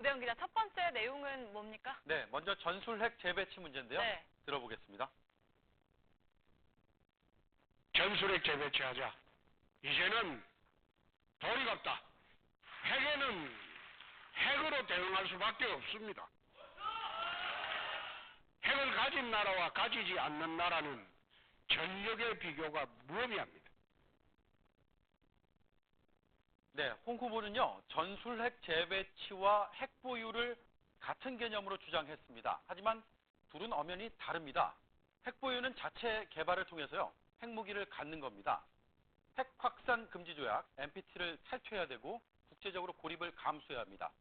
김대현 기자, 첫 번째 내용은 뭡니까? 네, 먼저 전술핵 재배치 문제인데요. 네. 들어보겠습니다. 전술핵 재배치하자. 이제는 도리가 없다. 핵에는 핵으로 대응할 수밖에 없습니다. 핵을 가진 나라와 가지지 않는 나라는 전력의 비교가 무의미합니다. 네, 홍 후보는요, 전술핵 재배치와 핵 보유를 같은 개념으로 주장했습니다. 하지만 둘은 엄연히 다릅니다. 핵 보유는 자체 개발을 통해서요, 핵무기를 갖는 겁니다. 핵 확산 금지 조약, NPT를 탈퇴해야 되고 국제적으로 고립을 감수해야 합니다.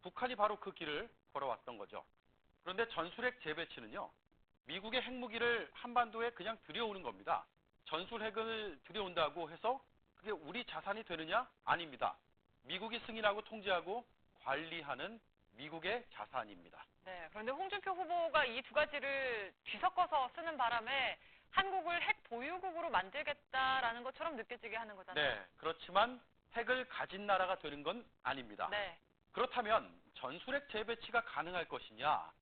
북한이 바로 그 길을 걸어왔던 거죠. 그런데 전술핵 재배치는요, 미국의 핵무기를 한반도에 그냥 들여오는 겁니다. 전술핵을 들여온다고 해서 그게 우리 자산이 되느냐? 아닙니다. 미국이 승인하고 통제하고 관리하는 미국의 자산입니다. 네, 그런데 홍준표 후보가 이 두 가지를 뒤섞어서 쓰는 바람에 한국을 핵 보유국으로 만들겠다라는 것처럼 느껴지게 하는 거잖아요. 네, 그렇지만 핵을 가진 나라가 되는 건 아닙니다. 네. 그렇다면 전술핵 재배치가 가능할 것이냐?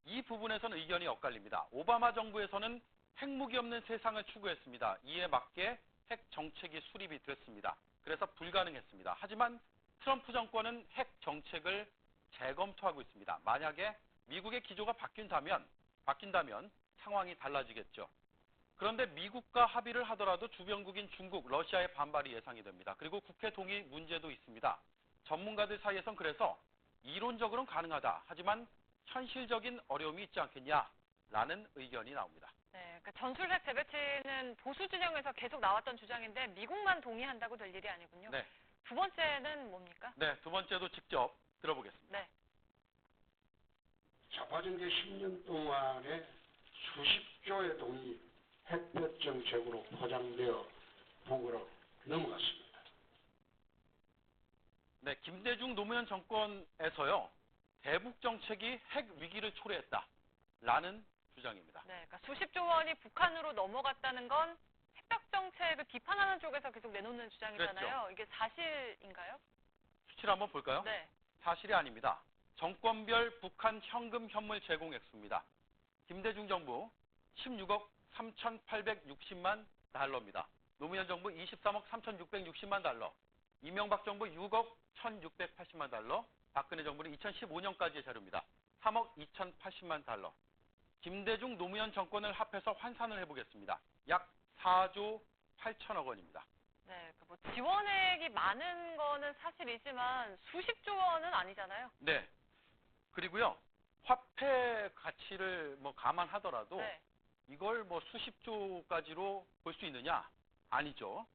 이 부분에서는 의견이 엇갈립니다. 오바마 정부에서는 핵무기 없는 세상을 추구했습니다. 이에 맞게 핵 정책이 수립이 됐습니다. 그래서 불가능했습니다. 하지만 트럼프 정권은 핵 정책을 재검토하고 있습니다. 만약에 미국의 기조가 바뀐다면 상황이 달라지겠죠. 그런데 미국과 합의를 하더라도 주변국인 중국, 러시아의 반발이 예상이 됩니다. 그리고 국회 동의 문제도 있습니다. 전문가들 사이에선 그래서 이론적으로는 가능하다. 하지만 현실적인 어려움이 있지 않겠냐라는 의견이 나옵니다. 네, 그러니까 전술핵 재배치는 보수 진영에서 계속 나왔던 주장인데 미국만 동의한다고 될 일이 아니군요. 네. 두 번째는 뭡니까? 네, 두 번째도 직접 들어보겠습니다. 네. 좌파정계 10년 동안에 수십 조의 돈이 핵볕 정책으로 포장되어 북으로 넘어갔습니다. 네, 김대중 노무현 정권에서요, 대북 정책이 핵 위기를 초래했다라는 주장입니다. 네, 그러니까 수십조 원이 북한으로 넘어갔다는 건 핵벽 정책을 비판하는 쪽에서 계속 내놓는 주장이잖아요. 그랬죠. 이게 사실인가요? 수치를 한번 볼까요? 네. 사실이 아닙니다. 정권별 북한 현금 현물 제공 액수입니다. 김대중 정부 16억 3,860만 달러입니다. 노무현 정부 23억 3,660만 달러, 이명박 정부 6억 1,680만 달러, 박근혜 정부는 2015년까지의 자료입니다. 3억 2,080만 달러. 김대중 노무현 정권을 합해서 환산을 해보겠습니다. 약 4조 8천억 원입니다. 네, 뭐 지원액이 많은 거는 사실이지만 수십조 원은 아니잖아요. 네. 그리고요, 화폐 가치를 감안하더라도 네. 이걸 수십조까지로 볼 수 있느냐? 아니죠.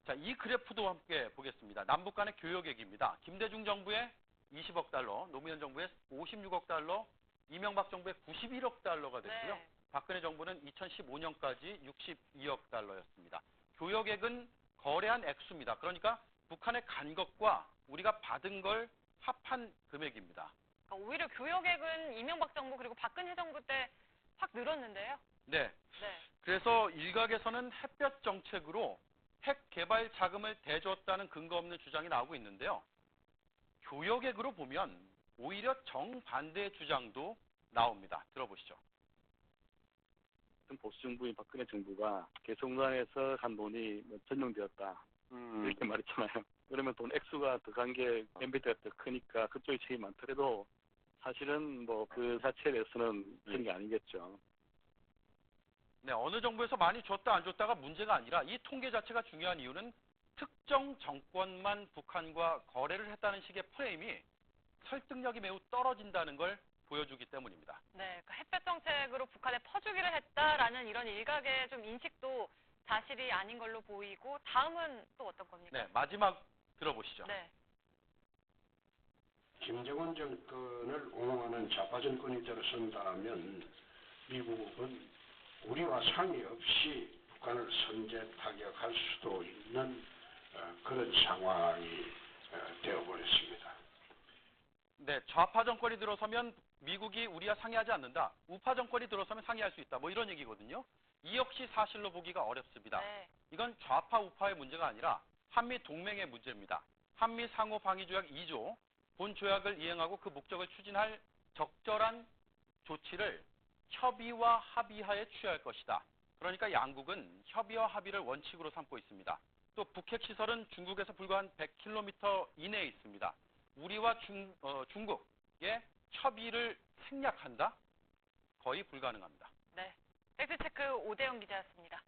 자, 이 그래프도 함께 보겠습니다. 남북 간의 교역액입니다. 김대중 정부의 20억 달러, 노무현 정부의 56억 달러, 이명박 정부의 91억 달러가 됐고요. 네. 박근혜 정부는 2015년까지 62억 달러였습니다. 교역액은 거래한 액수입니다. 그러니까 북한에 간 것과 우리가 받은 걸 합한 금액입니다. 그러니까 오히려 교역액은 이명박 정부 그리고 박근혜 정부 때 확 늘었는데요. 네. 네. 그래서 일각에서는 햇볕 정책으로 핵 개발 자금을 대줬다는 근거 없는 주장이 나오고 있는데요. 교역액으로 보면 오히려 정반대의 주장도 나옵니다. 들어보시죠. 보수 정부인 박근혜 정부가 개성공단에서 간 돈이 전용되었다 이렇게 말했잖아요. 그러면 돈 액수가 더 간 게 MBT가 더 크니까 그쪽에 책임이 많더라도 사실은 그 자체에 대해서는 그런 게 아니겠죠. 네, 어느 정부에서 많이 줬다 안 줬다가 문제가 아니라 이 통계 자체가 중요한 이유는 특정 정권만 북한과 거래를 했다는 식의 프레임이 설득력이 매우 떨어진다는 걸 보여주기 때문입니다. 네, 그 햇볕 정책으로 북한에 퍼주기를 했다라는 이런 일각의 좀 인식도 사실이 아닌 걸로 보이고 다음은 또 어떤 겁니까? 네, 마지막 들어보시죠. 네. 김정은 정권을 옹호하는 좌파 정권이 들어선다면 미국은 우리와 상의 없이 북한을 선제 타격할 수도 있는 그런 상황이 되어버렸습니다. 네, 좌파 정권이 들어서면 미국이 우리와 상의하지 않는다. 우파 정권이 들어서면 상의할 수 있다. 이런 얘기거든요. 이 역시 사실로 보기가 어렵습니다. 네. 이건 좌파 우파의 문제가 아니라 한미 동맹의 문제입니다. 한미 상호 방위 조약 2조, 본 조약을 이행하고 그 목적을 추진할 적절한 조치를 협의와 합의하에 취할 것이다. 그러니까 양국은 협의와 합의를 원칙으로 삼고 있습니다. 또 북핵 시설은 중국에서 불과 한 100km 이내에 있습니다. 우리와 중국의 협의를 생략한다? 거의 불가능합니다. 네. 팩트체크 오대영 기자였습니다.